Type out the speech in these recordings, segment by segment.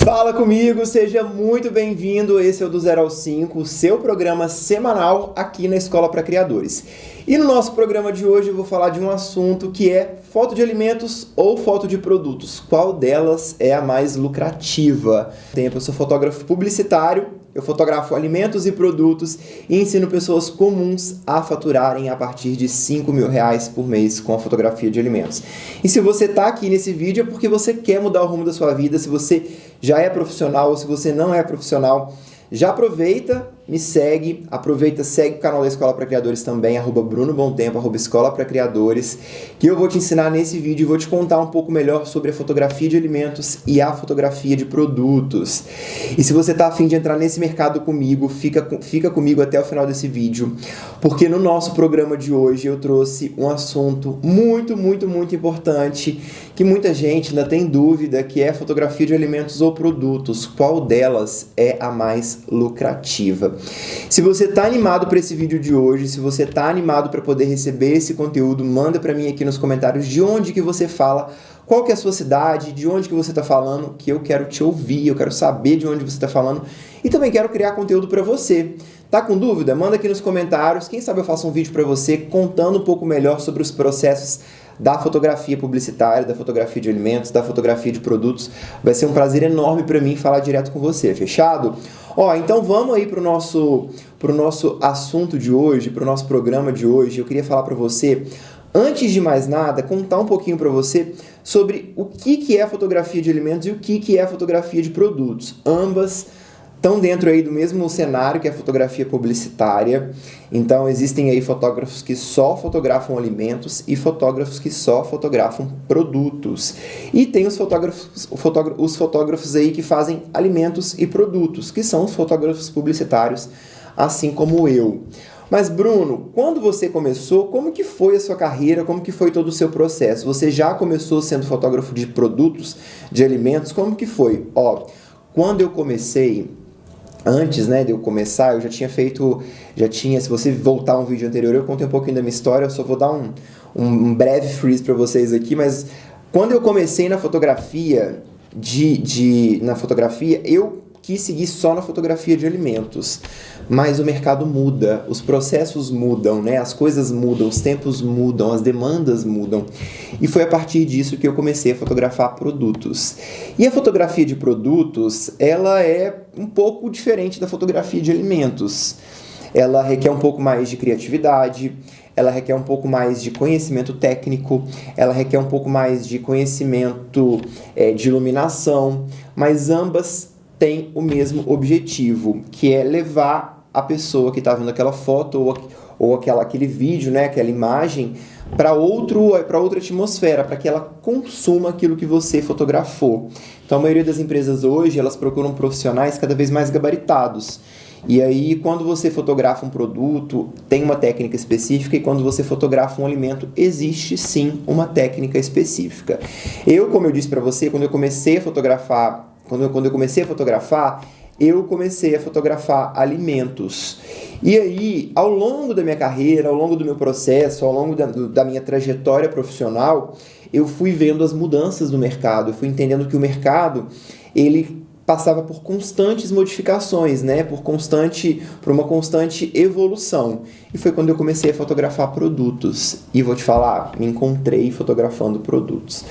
Fala comigo, seja muito bem-vindo. Esse é o do 0 ao 5, o seu programa semanal aqui na Escola para Criadores. E no nosso programa de hoje eu vou falar de um assunto que é foto de alimentos ou foto de produtos. Qual delas é a mais lucrativa? Eu sou fotógrafo publicitário, eu fotografo alimentos e produtos e ensino pessoas comuns a faturarem a partir de R$5.000 por mês com a fotografia de alimentos. E se você está aqui nesse vídeo é porque você quer mudar o rumo da sua vida. Se você já é profissional ou se você não é profissional, já aproveita, me segue, segue o canal da Escola para Criadores também, @BrunoBomTempo, @Escola para Criadores, que eu vou te ensinar nesse vídeo e vou te contar um pouco melhor sobre a fotografia de alimentos e a fotografia de produtos. E se você está a fim de entrar nesse mercado comigo, fica comigo até o final desse vídeo, porque no nosso programa de hoje eu trouxe um assunto muito importante, que muita gente ainda tem dúvida, que é fotografia de alimentos ou produtos. Qual delas é a mais lucrativa? Se você está animado para esse vídeo de hoje, se você está animado para poder receber esse conteúdo, manda para mim aqui nos comentários de onde que você fala, qual que é a sua cidade, de onde que você está falando, que eu quero te ouvir, eu quero saber de onde você está falando e também quero criar conteúdo para você. Tá com dúvida? Manda aqui nos comentários, quem sabe eu faço um vídeo para você contando um pouco melhor sobre os processos da fotografia publicitária, da fotografia de alimentos, da fotografia de produtos. Vai ser um prazer enorme para mim falar direto com você, fechado? Então vamos aí pro nosso assunto de hoje, pro nosso programa de hoje. Eu queria falar para você, antes de mais nada, contar um pouquinho para você sobre o que é fotografia de alimentos e o que é fotografia de produtos. Ambas estão dentro aí do mesmo cenário que é a fotografia publicitária. Então existem aí fotógrafos que só fotografam alimentos e fotógrafos que só fotografam produtos. E tem os fotógrafos aí que fazem alimentos e produtos, que são os fotógrafos publicitários, assim como eu. Mas Bruno, quando você começou, como que foi a sua carreira, como que foi todo o seu processo? Você já começou sendo fotógrafo de produtos, de alimentos? Como que foi? Quando eu comecei, antes, de eu começar, eu já tinha, se você voltar um vídeo anterior, eu contei um pouquinho da minha história, eu só vou dar um breve freeze para vocês aqui, mas quando eu comecei na fotografia, eu quis seguir só na fotografia de alimentos, mas o mercado muda, os processos mudam, as coisas mudam, os tempos mudam, as demandas mudam, e foi a partir disso que eu comecei a fotografar produtos. E a fotografia de produtos, ela é um pouco diferente da fotografia de alimentos. Ela requer um pouco mais de criatividade, ela requer um pouco mais de conhecimento técnico, ela requer um pouco mais de conhecimento de iluminação, mas ambas tem o mesmo objetivo, que é levar a pessoa que está vendo aquela foto ou aquele vídeo, aquela imagem, para outra atmosfera, para que ela consuma aquilo que você fotografou. Então a maioria das empresas hoje, elas procuram profissionais cada vez mais gabaritados. E aí, quando você fotografa um produto, tem uma técnica específica, e quando você fotografa um alimento, existe sim uma técnica específica. Como eu disse para você, quando eu comecei a fotografar, eu comecei a fotografar alimentos. E aí, ao longo da minha carreira, ao longo do meu processo, ao longo da minha trajetória profissional, eu fui vendo as mudanças do mercado, eu fui entendendo que o mercado, ele passava por constantes modificações, por uma constante evolução. E foi quando eu comecei a fotografar produtos. E vou te falar, me encontrei fotografando produtos.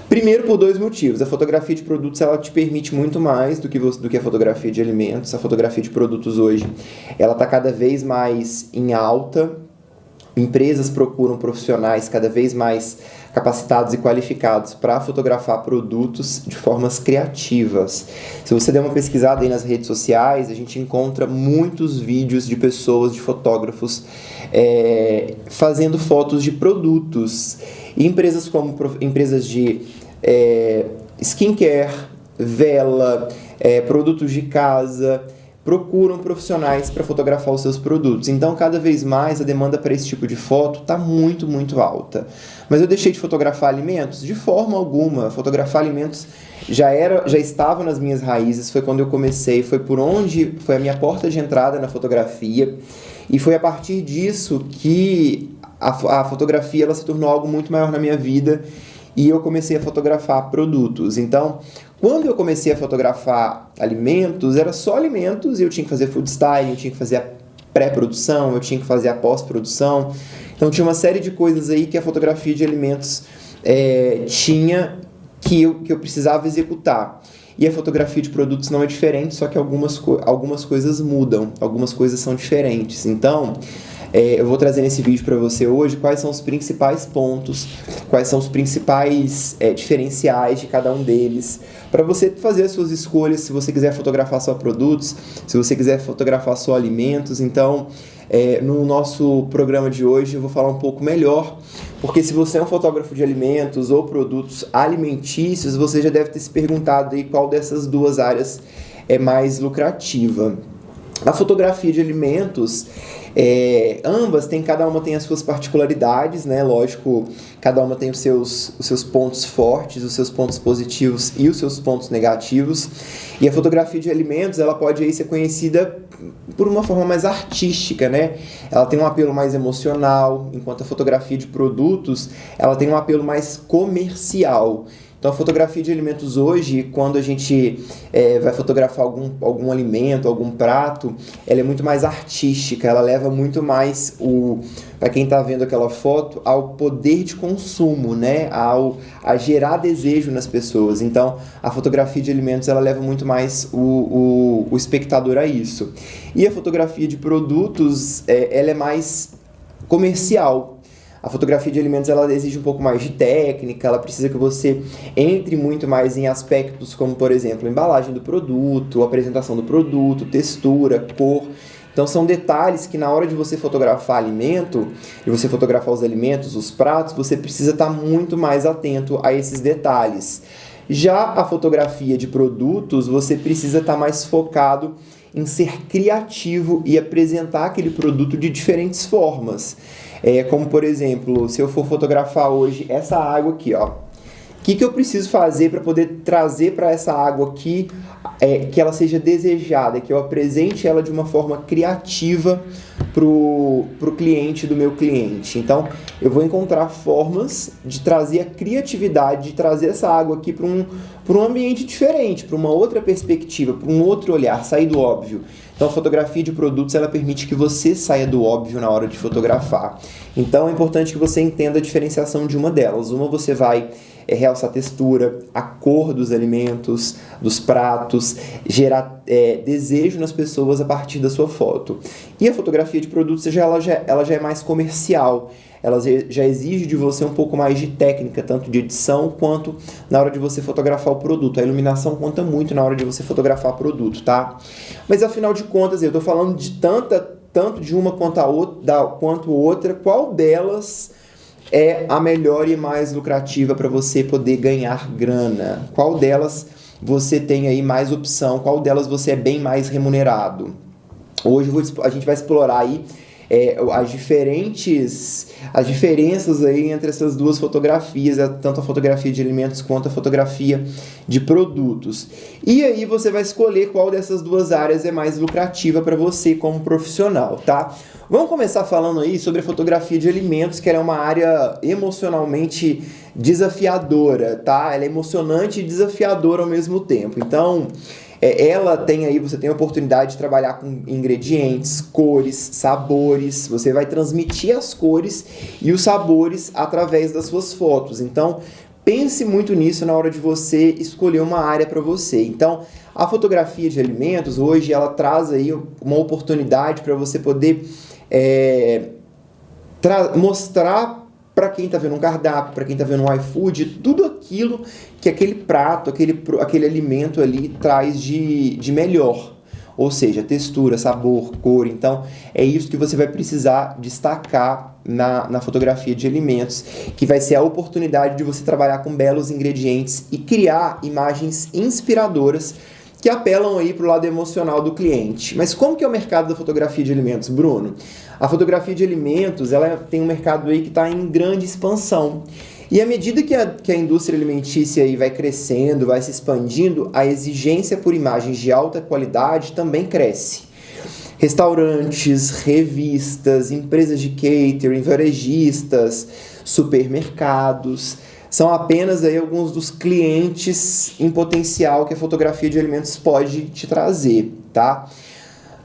Primeiro, por 2 motivos. A fotografia de produtos, ela te permite muito mais do que a fotografia de alimentos. A fotografia de produtos hoje, ela está cada vez mais em alta. Empresas procuram profissionais cada vez mais capacitados e qualificados para fotografar produtos de formas criativas. Se você der uma pesquisada aí nas redes sociais, a gente encontra muitos vídeos de pessoas, de fotógrafos, fazendo fotos de produtos. E empresas como empresas de skincare, vela, produtos de casa, procuram profissionais para fotografar os seus produtos. Então, cada vez mais, a demanda para esse tipo de foto está muito alta. Mas eu deixei de fotografar alimentos? De forma alguma. Fotografar alimentos já estava nas minhas raízes, foi quando eu comecei, foi a minha porta de entrada na fotografia. E foi a partir disso que a fotografia ela se tornou algo muito maior na minha vida e eu comecei a fotografar produtos. Então, quando eu comecei a fotografar alimentos, era só alimentos e eu tinha que fazer food styling, eu tinha que fazer a pré-produção, eu tinha que fazer a pós-produção. Então tinha uma série de coisas aí que a fotografia de alimentos tinha que eu precisava executar. E a fotografia de produtos não é diferente, só que algumas coisas mudam, algumas coisas são diferentes. Então, eu vou trazer nesse vídeo para você hoje quais são os principais pontos, quais são os principais diferenciais de cada um deles, para você fazer as suas escolhas, se você quiser fotografar só produtos, se você quiser fotografar só alimentos. Então, no nosso programa de hoje eu vou falar um pouco melhor, porque se você é um fotógrafo de alimentos ou produtos alimentícios, você já deve ter se perguntado aí qual dessas duas áreas é mais lucrativa. A fotografia de alimentos, ambas cada uma tem as suas particularidades, né? Lógico, cada uma tem os seus pontos fortes, os seus pontos positivos e os seus pontos negativos. E a fotografia de alimentos, ela pode aí ser conhecida por uma forma mais artística, né? Ela tem um apelo mais emocional, enquanto a fotografia de produtos, ela tem um apelo mais comercial. Então, a fotografia de alimentos hoje, quando a gente vai fotografar algum alimento, algum prato, ela é muito mais artística, ela leva muito mais, para quem está vendo aquela foto, ao poder de consumo, né? A gerar desejo nas pessoas. Então, a fotografia de alimentos, ela leva muito mais o espectador a isso. E a fotografia de produtos, ela é mais comercial. A fotografia de alimentos, ela exige um pouco mais de técnica, ela precisa que você entre muito mais em aspectos como, por exemplo, a embalagem do produto, a apresentação do produto, textura, cor. Então, são detalhes que na hora de você fotografar alimento, de você fotografar os alimentos, os pratos, você precisa estar muito mais atento a esses detalhes. Já a fotografia de produtos, você precisa estar mais focado em ser criativo e apresentar aquele produto de diferentes formas. Como, por exemplo, se eu for fotografar hoje essa água aqui, ó. O que eu preciso fazer para poder trazer para essa água aqui que ela seja desejada, que eu apresente ela de uma forma criativa pro cliente do meu cliente. Então, eu vou encontrar formas de trazer a criatividade, de trazer essa água aqui para um ambiente diferente, para uma outra perspectiva, para um outro olhar, sair do óbvio. Então, a fotografia de produtos, ela permite que você saia do óbvio na hora de fotografar. Então, é importante que você entenda a diferenciação de uma delas. Uma, você vai realçar a textura, a cor dos alimentos, dos pratos, gerar desejo nas pessoas a partir da sua foto. E a fotografia de produtos, ela já é mais comercial. Ela já exige de você um pouco mais de técnica, tanto de edição quanto na hora de você fotografar o produto. A iluminação conta muito na hora de você fotografar o produto, tá? Mas afinal de contas, eu estou falando de tanto de uma quanto outra, qual delas é a melhor e mais lucrativa para você poder ganhar grana? Qual delas você tem aí mais opção? Qual delas você é bem mais remunerado? Hoje a gente vai explorar aí as diferenças aí entre essas duas fotografias, tanto a fotografia de alimentos quanto a fotografia de produtos. E aí você vai escolher qual dessas duas áreas é mais lucrativa para você como profissional, tá? Vamos começar falando aí sobre a fotografia de alimentos, que ela é uma área emocionalmente desafiadora, tá? Ela é emocionante e desafiadora ao mesmo tempo. Então, você tem a oportunidade de trabalhar com ingredientes, cores, sabores. Você vai transmitir as cores e os sabores através das suas fotos. Então, pense muito nisso na hora de você escolher uma área para você. Então, a fotografia de alimentos, hoje, ela traz aí uma oportunidade para você poder mostrar para quem está vendo um cardápio, para quem está vendo um iFood, tudo aquilo que aquele prato, aquele alimento ali traz de melhor. Ou seja, textura, sabor, cor. Então, é isso que você vai precisar destacar na fotografia de alimentos, que vai ser a oportunidade de você trabalhar com belos ingredientes e criar imagens inspiradoras que apelam aí para o lado emocional do cliente. Mas como que é o mercado da fotografia de alimentos, Bruno? A fotografia de alimentos, ela tem um mercado aí que está em grande expansão. E à medida que a indústria alimentícia aí vai crescendo, vai se expandindo, a exigência por imagens de alta qualidade também cresce. Restaurantes, revistas, empresas de catering, varejistas, supermercados são apenas aí alguns dos clientes em potencial que a fotografia de alimentos pode te trazer, tá?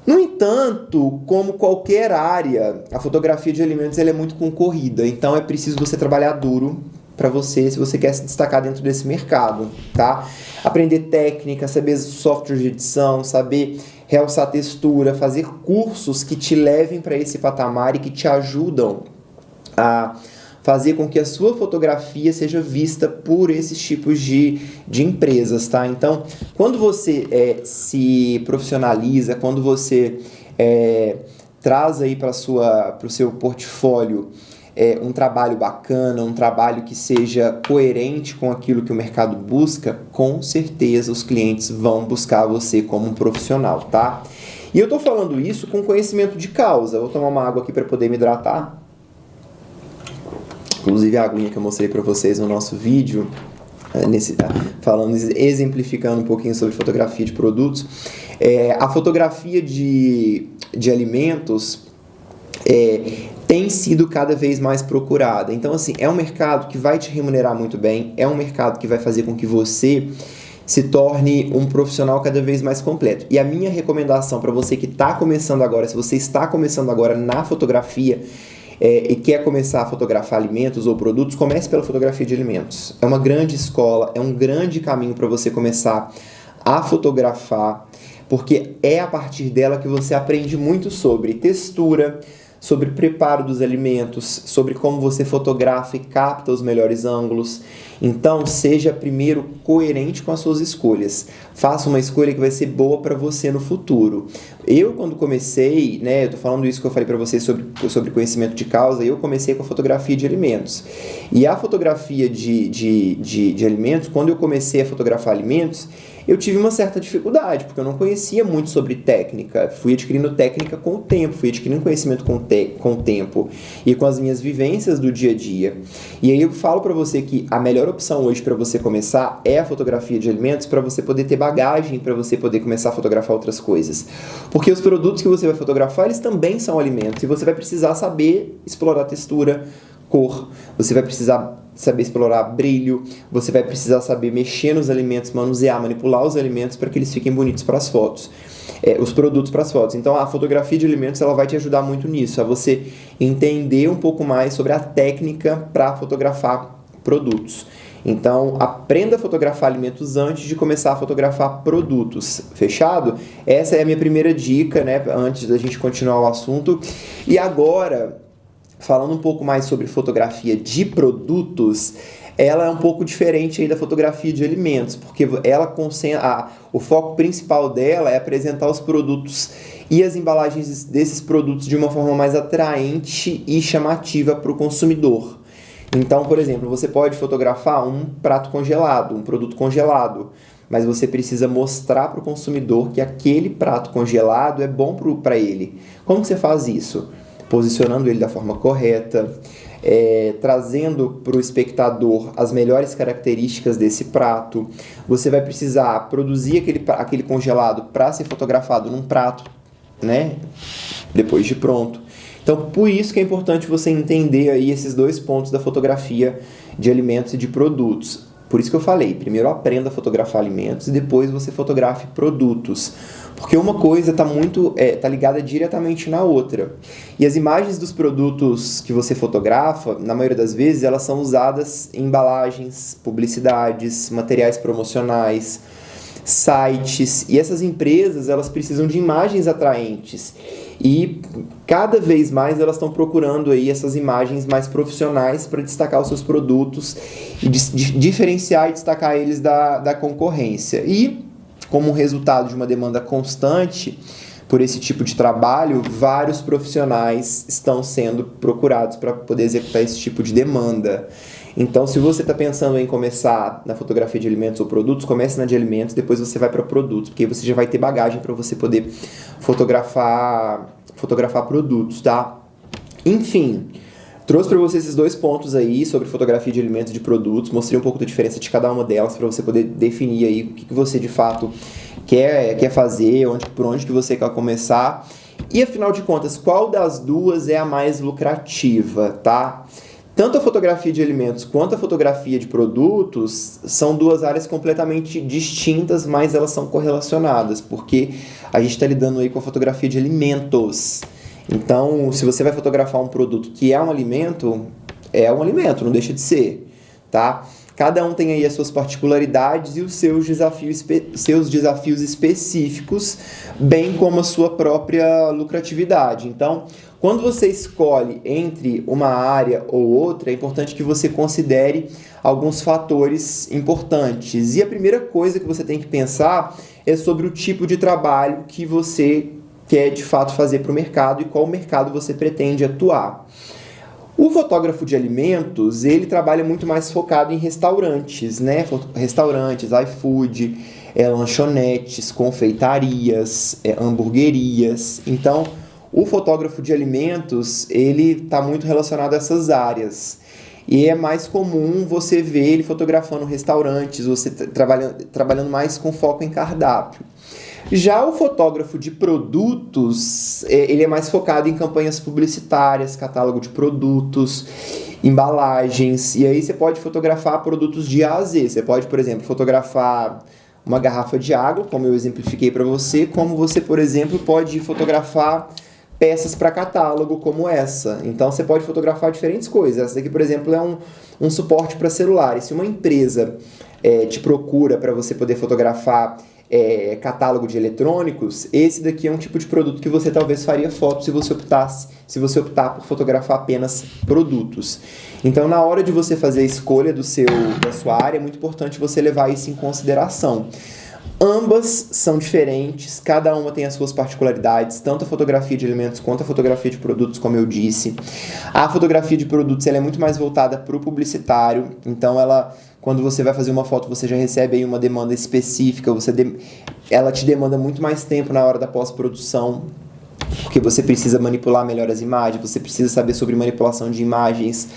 No entanto, como qualquer área, a fotografia de alimentos ela é muito concorrida, então é preciso você trabalhar duro para você, se você quer se destacar dentro desse mercado, tá? Aprender técnica, saber software de edição, saber realçar a textura, fazer cursos que te levem para esse patamar e que te ajudam a fazer com que a sua fotografia seja vista por esses tipos de empresas, tá? Então, quando você se profissionaliza, quando você traz aí para o seu portfólio um trabalho bacana, um trabalho que seja coerente com aquilo que o mercado busca, com certeza os clientes vão buscar você como um profissional, tá? E eu tô falando isso com conhecimento de causa. Vou tomar uma água aqui para poder me hidratar. Inclusive a aguinha que eu mostrei para vocês no nosso vídeo, exemplificando um pouquinho sobre fotografia de produtos. A fotografia de alimentos tem sido cada vez mais procurada. Então, assim, é um mercado que vai te remunerar muito bem, é um mercado que vai fazer com que você se torne um profissional cada vez mais completo. E a minha recomendação para você que está começando agora, se você está começando agora na fotografia, e quer começar a fotografar alimentos ou produtos, comece pela fotografia de alimentos. É uma grande escola, é um grande caminho para você começar a fotografar, porque é a partir dela que você aprende muito sobre textura, sobre preparo dos alimentos, sobre como você fotografa e capta os melhores ângulos. Então, seja primeiro coerente com as suas escolhas. Faça uma escolha que vai ser boa para você no futuro. Eu, quando comecei, né, eu tô falando isso que eu falei para vocês sobre conhecimento de causa, eu comecei com a fotografia de alimentos. E a fotografia de alimentos, quando eu comecei a fotografar alimentos, eu tive uma certa dificuldade, porque eu não conhecia muito sobre técnica. Fui adquirindo técnica com o tempo, fui adquirindo conhecimento com o tempo e com as minhas vivências do dia a dia. E aí eu falo para você que a melhor opção hoje para você começar é a fotografia de alimentos, para você poder ter bagagem, para você poder começar a fotografar outras coisas. Porque os produtos que você vai fotografar, eles também são alimentos, e você vai precisar saber explorar textura, cor, você vai precisar saber explorar brilho, você vai precisar saber mexer nos alimentos, manusear, manipular os alimentos para que eles fiquem bonitos para as fotos, os produtos para as fotos. Então a fotografia de alimentos ela vai te ajudar muito nisso, a você entender um pouco mais sobre a técnica para fotografar produtos. Então aprenda a fotografar alimentos antes de começar a fotografar produtos. Fechado? Essa é a minha primeira dica, né, antes da gente continuar o assunto. E agora, falando um pouco mais sobre fotografia de produtos, ela é um pouco diferente aí da fotografia de alimentos, porque ela o foco principal dela é apresentar os produtos e as embalagens desses produtos de uma forma mais atraente e chamativa para o consumidor. Então, por exemplo, você pode fotografar um prato congelado, um produto congelado, mas você precisa mostrar para o consumidor que aquele prato congelado é bom para ele. Como que você faz isso? Posicionando ele da forma correta, trazendo para o espectador as melhores características desse prato. Você vai precisar produzir aquele congelado para ser fotografado num prato, né, depois de pronto. Então, por isso que é importante você entender aí esses dois pontos da fotografia de alimentos e de produtos. Por isso que eu falei, primeiro aprenda a fotografar alimentos e depois você fotografe produtos. Porque uma coisa tá ligada diretamente na outra. E as imagens dos produtos que você fotografa, na maioria das vezes, elas são usadas em embalagens, publicidades, materiais promocionais, sites. E essas empresas, elas precisam de imagens atraentes. E cada vez mais elas estão procurando aí essas imagens mais profissionais para destacar os seus produtos e diferenciar e destacar eles da concorrência. E, como resultado de uma demanda constante por esse tipo de trabalho, vários profissionais estão sendo procurados para poder executar esse tipo de demanda. Então, se você está pensando em começar na fotografia de alimentos ou produtos, comece na de alimentos, depois você vai para produtos, porque você já vai ter bagagem para você poder fotografar produtos, tá? Enfim, trouxe para você esses dois pontos aí sobre fotografia de alimentos e de produtos, mostrei um pouco da diferença de cada uma delas para você poder definir aí o que você de fato quer fazer, por onde que você quer começar. E afinal de contas, qual das duas é a mais lucrativa, tá? Tanto a fotografia de alimentos quanto a fotografia de produtos são duas áreas completamente distintas, mas elas são correlacionadas, porque a gente está lidando aí com a fotografia de alimentos. Então, se você vai fotografar um produto que é um alimento, não deixa de ser, tá? Cada um tem aí as suas particularidades e os seus desafios específicos, bem como a sua própria lucratividade. Então, quando você escolhe entre uma área ou outra, é importante que você considere alguns fatores importantes. E a primeira coisa que você tem que pensar é sobre o tipo de trabalho que você quer de fato fazer para o mercado e qual mercado você pretende atuar. O fotógrafo de alimentos, ele trabalha muito mais focado em restaurantes, né? Restaurantes, iFood, lanchonetes, confeitarias, hamburguerias. Então, o fotógrafo de alimentos, ele está muito relacionado a essas áreas. E é mais comum você ver ele fotografando restaurantes, você trabalhando mais com foco em cardápio. Já o fotógrafo de produtos, ele é mais focado em campanhas publicitárias, catálogo de produtos, embalagens, e aí você pode fotografar produtos de A a Z. Você pode, por exemplo, fotografar uma garrafa de água, como eu exemplifiquei para você, como você, por exemplo, pode fotografar peças para catálogo como essa. Então, você pode fotografar diferentes coisas. Essa daqui, por exemplo, é um suporte para celular. E se uma empresa te procura para você poder fotografar catálogo de eletrônicos, esse daqui é um tipo de produto que você talvez faria foto se você optar por fotografar apenas produtos. Então, na hora de você fazer a escolha da sua área, é muito importante você levar isso em consideração. Ambas são diferentes, cada uma tem as suas particularidades, tanto a fotografia de alimentos quanto a fotografia de produtos, como eu disse. A fotografia de produtos ela é muito mais voltada para o publicitário, então quando você vai fazer uma foto, você já recebe aí uma demanda específica, ela te demanda muito mais tempo na hora da pós-produção, porque você precisa manipular melhor as imagens, você precisa saber sobre manipulação de imagens,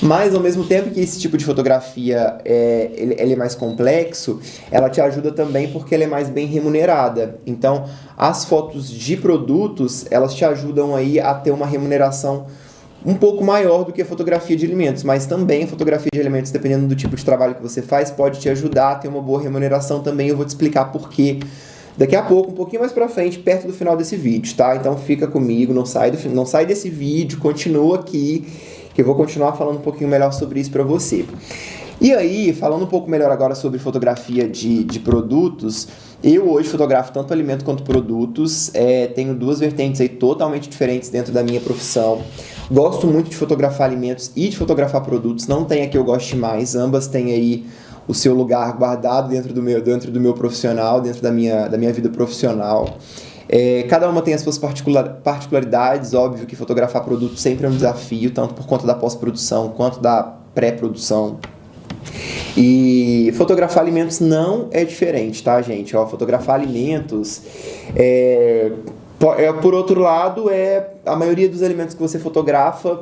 mas ao mesmo tempo que esse tipo de fotografia ele é mais complexo, ela te ajuda também porque ela é mais bem remunerada. Então, as fotos de produtos, elas te ajudam aí a ter uma remuneração um pouco maior do que a fotografia de alimentos, mas também a fotografia de alimentos, dependendo do tipo de trabalho que você faz, pode te ajudar a ter uma boa remuneração também. Eu vou te explicar por quê daqui a pouco, um pouquinho mais pra frente, perto do final desse vídeo, tá? Então fica comigo, não sai desse vídeo, continua aqui, que eu vou continuar falando um pouquinho melhor sobre isso pra você. E aí, falando um pouco melhor agora sobre fotografia de produtos, eu hoje fotografo tanto alimento quanto produtos, tenho duas vertentes aí totalmente diferentes dentro da minha profissão. Gosto muito de fotografar alimentos e de fotografar produtos, não tem a que eu goste mais, ambas têm aí o seu lugar guardado dentro do meu profissional, dentro da minha vida profissional. Cada uma tem as suas particularidades, óbvio que fotografar produto sempre é um desafio, tanto por conta da pós-produção quanto da pré-produção. E fotografar alimentos não é diferente, tá, gente? Fotografar alimentos por outro lado, a maioria dos alimentos que você fotografa,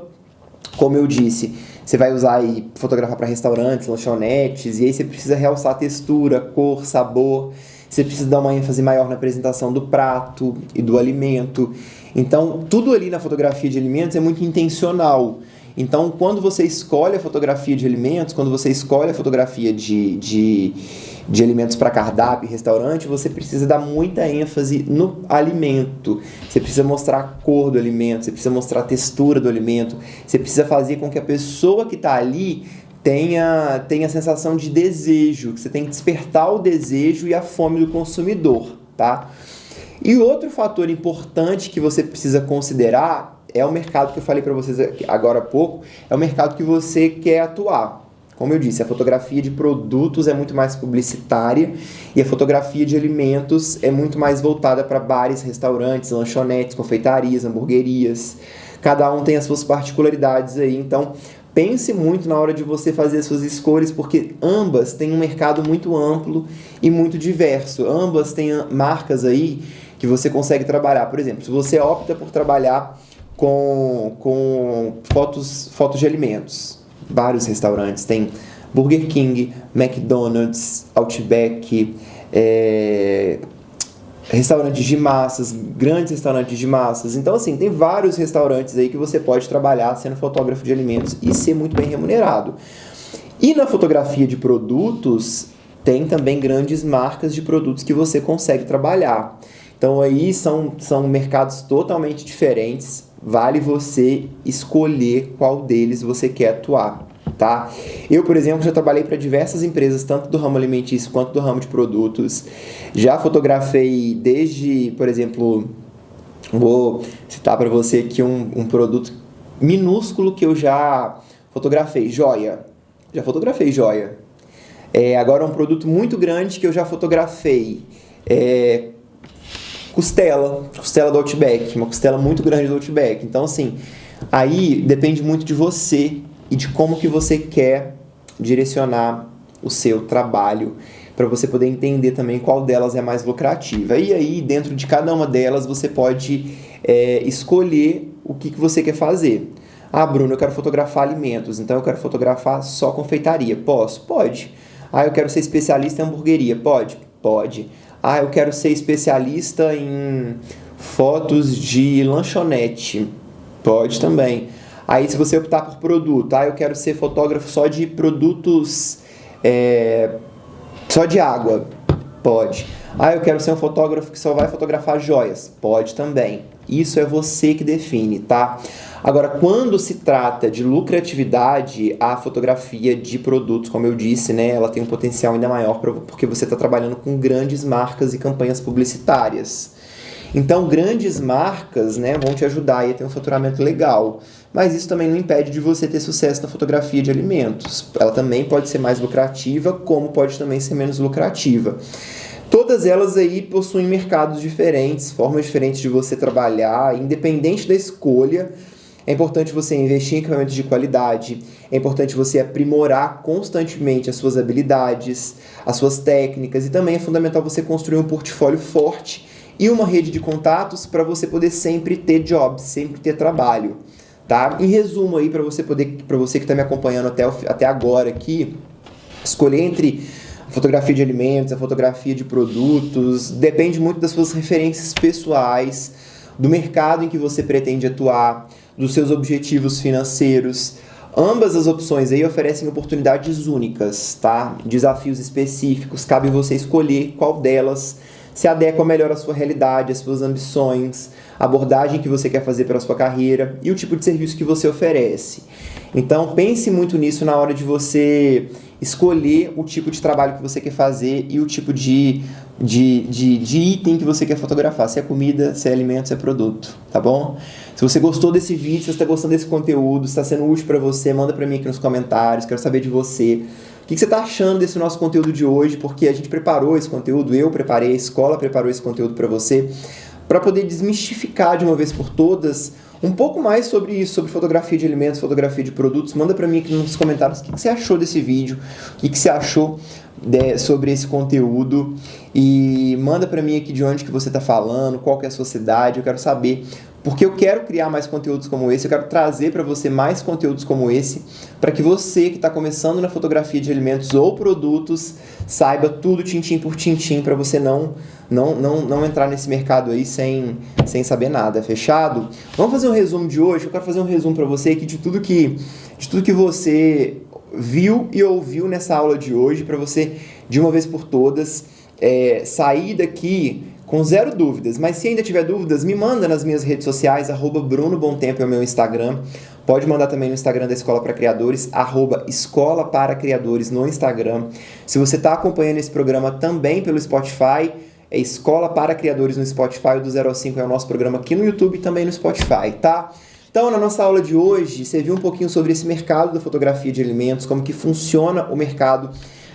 como eu disse, você vai usar e fotografar para restaurantes, lanchonetes, e aí você precisa realçar a textura, cor, sabor, você precisa dar uma ênfase maior na apresentação do prato e do alimento. Então, tudo ali na fotografia de alimentos é muito intencional. Então, quando você escolhe a fotografia de alimentos, quando você escolhe a fotografia de alimentos para cardápio e restaurante, você precisa dar muita ênfase no alimento. Você precisa mostrar a cor do alimento, você precisa mostrar a textura do alimento, você precisa fazer com que a pessoa que está ali tenha a sensação de desejo, que você tem que despertar o desejo e a fome do consumidor, tá? E outro fator importante que você precisa considerar é o mercado que eu falei para vocês agora há pouco, é o mercado que você quer atuar. Como eu disse, a fotografia de produtos é muito mais publicitária e a fotografia de alimentos é muito mais voltada para bares, restaurantes, lanchonetes, confeitarias, hamburguerias. Cada um tem as suas particularidades aí, então pense muito na hora de você fazer as suas escolhas, porque ambas têm um mercado muito amplo e muito diverso. Ambas têm marcas aí que você consegue trabalhar. Por exemplo, se você opta por trabalhar com fotos de alimentos, vários restaurantes, tem Burger King, McDonald's, Outback, restaurantes de massas, grandes restaurantes de massas. Então, assim, tem vários restaurantes aí que você pode trabalhar sendo fotógrafo de alimentos e ser muito bem remunerado. E na fotografia de produtos, tem também grandes marcas de produtos que você consegue trabalhar. Então, aí são mercados totalmente diferentes. Vale você escolher qual deles você quer atuar, tá? Eu, por exemplo, já trabalhei para diversas empresas, tanto do ramo alimentício quanto do ramo de produtos. Já fotografei desde, por exemplo, vou citar para você aqui um produto minúsculo que eu já fotografei, joia. Já fotografei joia. Agora um produto muito grande que eu já fotografei. Costela do Outback, uma costela muito grande do Outback. Então, assim, aí depende muito de você e de como que você quer direcionar o seu trabalho, para você poder entender também qual delas é mais lucrativa. E aí, dentro de cada uma delas, você pode escolher o que você quer fazer. Ah, Bruno, eu quero fotografar alimentos, então eu quero fotografar só confeitaria. Posso? Pode. Ah, eu quero ser especialista em hamburgueria. Pode? Pode. Ah, eu quero ser especialista em fotos de lanchonete. Pode também. Aí, se você optar por produto, eu quero ser fotógrafo só de produtos, só de água. Pode. Eu quero ser um fotógrafo que só vai fotografar joias. Pode também. Isso é você que define, tá? Agora, quando se trata de lucratividade, a fotografia de produtos, como eu disse, né, ela tem um potencial ainda maior porque você está trabalhando com grandes marcas e campanhas publicitárias. Então, grandes marcas, né, vão te ajudar a ter um faturamento legal. Mas isso também não impede de você ter sucesso na fotografia de alimentos. Ela também pode ser mais lucrativa, como pode também ser menos lucrativa. Todas elas aí possuem mercados diferentes, formas diferentes de você trabalhar, independente da escolha. É importante você investir em equipamentos de qualidade, é importante você aprimorar constantemente as suas habilidades, as suas técnicas, e também é fundamental você construir um portfólio forte e uma rede de contatos para você poder sempre ter jobs, sempre ter trabalho, tá? Em resumo aí, para você que está me acompanhando até agora aqui, escolher entre a fotografia de alimentos, a fotografia de produtos, depende muito das suas referências pessoais, do mercado em que você pretende atuar, dos seus objetivos financeiros. Ambas as opções aí oferecem oportunidades únicas, tá? Desafios específicos, cabe você escolher qual delas se adequa melhor à sua realidade, às suas ambições, a abordagem que você quer fazer para a sua carreira e o tipo de serviço que você oferece. Então, pense muito nisso na hora de você escolher o tipo de trabalho que você quer fazer e o tipo de item que você quer fotografar, se é comida, se é alimento, se é produto, tá bom? Se você gostou desse vídeo, se você está gostando desse conteúdo, se está sendo útil para você, manda para mim aqui nos comentários, quero saber de você. O que você está achando desse nosso conteúdo de hoje? Porque a gente preparou esse conteúdo, eu preparei, a escola preparou esse conteúdo para você, para poder desmistificar de uma vez por todas um pouco mais sobre isso, sobre fotografia de alimentos, fotografia de produtos. Manda para mim aqui nos comentários o que você achou desse vídeo, o que você achou sobre esse conteúdo, e manda para mim aqui de onde que você está falando, qual que é a sua cidade, eu quero saber, porque eu quero criar mais conteúdos como esse, eu quero trazer para você mais conteúdos como esse, para que você que está começando na fotografia de alimentos ou produtos, saiba tudo tintim por tintim, para você não entrar nesse mercado aí sem saber nada, fechado? Vamos fazer um resumo de hoje. Eu quero fazer um resumo para você aqui de tudo que você viu e ouviu nessa aula de hoje, para você, de uma vez por todas, sair daqui com zero dúvidas. Mas se ainda tiver dúvidas, me manda nas minhas redes sociais, @BrunoBomtempo é o meu Instagram. Pode mandar também no Instagram da Escola para Criadores, @Escola para Criadores no Instagram. Se você está acompanhando esse programa também pelo Spotify, é Escola para Criadores no Spotify, o do 0 ao 5 é o nosso programa aqui no YouTube e também no Spotify, tá? Então, na nossa aula de hoje, você viu um pouquinho sobre esse mercado da fotografia de alimentos, como que funciona o mercado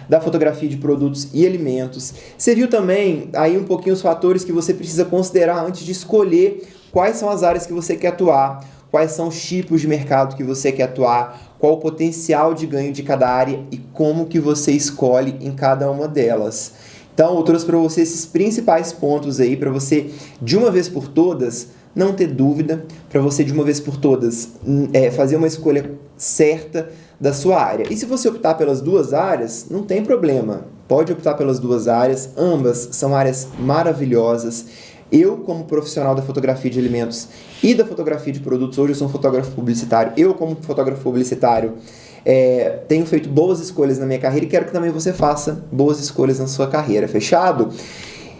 da fotografia de produtos e alimentos. Você viu também aí um pouquinho os fatores que você precisa considerar antes de escolher quais são as áreas que você quer atuar, quais são os tipos de mercado que você quer atuar, qual o potencial de ganho de cada área e como que você escolhe em cada uma delas. Então, eu trouxe para você esses principais pontos aí, para você, de uma vez por todas, não ter dúvida, para você, de uma vez por todas, fazer uma escolha certa da sua área. E se você optar pelas duas áreas, não tem problema, pode optar pelas duas áreas, ambas são áreas maravilhosas. Eu, como profissional da fotografia de alimentos e da fotografia de produtos, hoje eu sou um fotógrafo publicitário, como fotógrafo publicitário, tenho feito boas escolhas na minha carreira e quero que também você faça boas escolhas na sua carreira, fechado?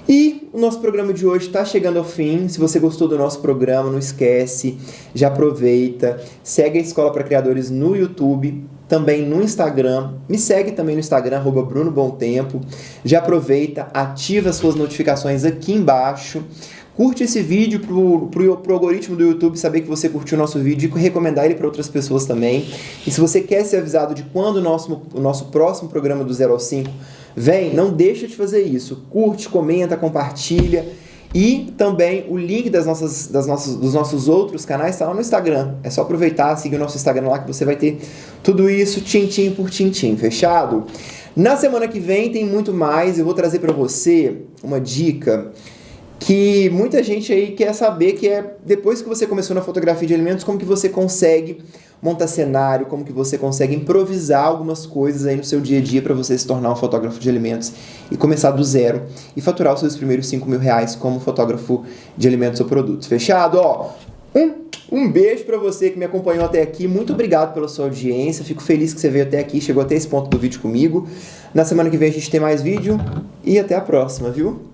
E o nosso programa de hoje está chegando ao fim. Se você gostou do nosso programa, não esquece, já aproveita, segue a Escola para Criadores no YouTube, também no Instagram, me segue também no Instagram, @BrunoBomTempo, já aproveita, ativa as suas notificações aqui embaixo, curte esse vídeo pro algoritmo do YouTube saber que você curtiu o nosso vídeo e recomendar ele para outras pessoas também. E se você quer ser avisado de quando o nosso próximo programa do 0 ao 5 vem, não deixa de fazer isso. Curte, comenta, compartilha. E também o link dos nossos outros canais está lá no Instagram. É só aproveitar, seguir o nosso Instagram lá que você vai ter tudo isso tintim por tintim, fechado? Na semana que vem tem muito mais. Eu vou trazer para você uma dica que muita gente aí quer saber, que é depois que você começou na fotografia de alimentos, como que você consegue montar cenário, como que você consegue improvisar algumas coisas aí no seu dia a dia para você se tornar um fotógrafo de alimentos e começar do zero e faturar os seus primeiros R$5.000 como fotógrafo de alimentos ou produtos. Fechado? Um beijo para você que me acompanhou até aqui, muito obrigado pela sua audiência, fico feliz que você veio até aqui, chegou até esse ponto do vídeo comigo. Na semana que vem a gente tem mais vídeo e até a próxima, viu?